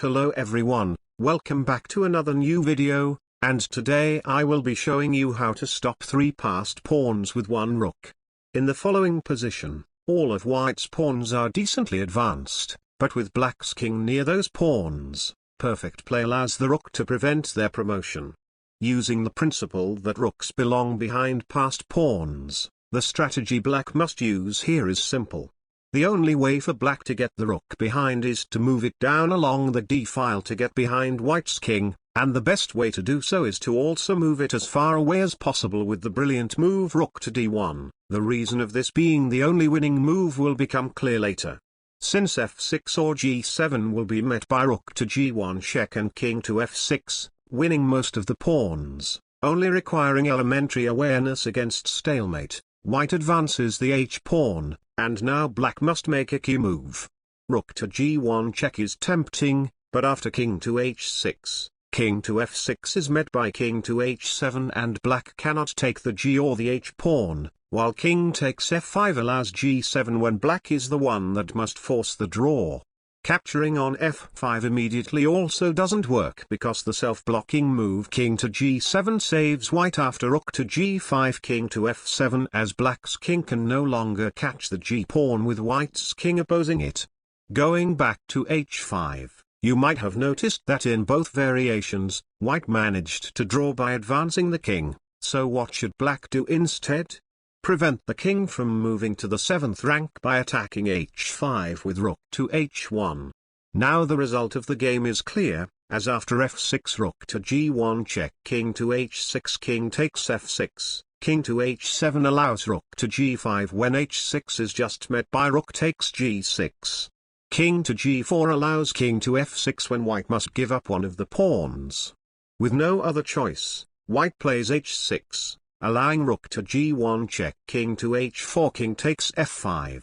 Hello everyone, welcome back to another new video, and today I will be showing you how to stop 3 passed pawns with 1 rook. In the following position, all of white's pawns are decently advanced, but with black's king near those pawns, perfect play allows the rook to prevent their promotion. Using the principle that rooks belong behind passed pawns, the strategy black must use here is simple. The only way for black to get the rook behind is to move it down along the d-file to get behind white's king, and the best way to do so is to also move it as far away as possible with the brilliant move rook to d1. The reason of this being the only winning move will become clear later. Since f6 or g7 will be met by rook to g1 check and king to f6, winning most of the pawns, only requiring elementary awareness against stalemate, white advances the h-pawn. And now black must make a key move. Rook to g1 check is tempting, but after king to h6, king to f6 is met by king to h7 and black cannot take the g or the h pawn, while king takes f5 allows g7 when black is the one that must force the draw. Capturing on f5 immediately also doesn't work because the self-blocking move king to g7 saves white after rook to g5 king to f7 as black's king can no longer catch the g-pawn with white's king opposing it. Going back to h5, you might have noticed that in both variations, white managed to draw by advancing the king, so what should black do instead? Prevent the king from moving to the 7th rank by attacking h5 with rook to h1. Now the result of the game is clear, as after f6 rook to g1 check king to h6 king takes f6, king to h7 allows rook to g5 when h6 is just met by rook takes g6. King to g4 allows king to f6 when white must give up one of the pawns. With no other choice, white plays h6. Allowing rook to g1 check king to h4 king takes f5.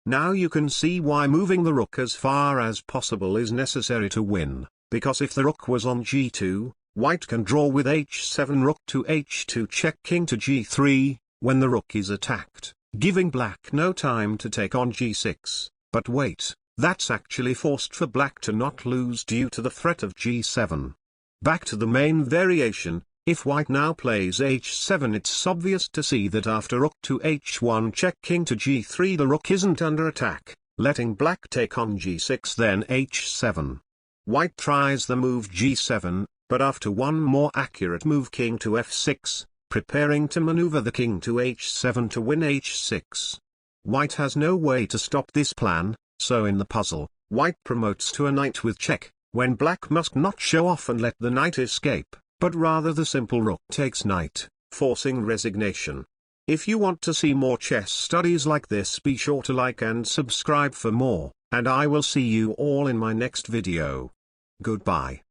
Now you can see why moving the rook as far as possible is necessary to win, because if the rook was on g2, white can draw with h7 rook to h2 check king to g3, when the rook is attacked, giving black no time to take on g6, but wait, that's actually forced for black to not lose due to the threat of g7. Back to the main variation. If white now plays h7 it's obvious to see that after rook to h1 check king to g3 the rook isn't under attack, letting black take on g6 then h7. White tries the move g7, but after one more accurate move king to f6, preparing to maneuver the king to h7 to win h6. White has no way to stop this plan, so in the puzzle, white promotes to a knight with check, when black must not show off and let the knight escape, but rather the simple rook takes knight, forcing resignation. If you want to see more chess studies like this be sure to like and subscribe for more, and I will see you all in my next video. Goodbye.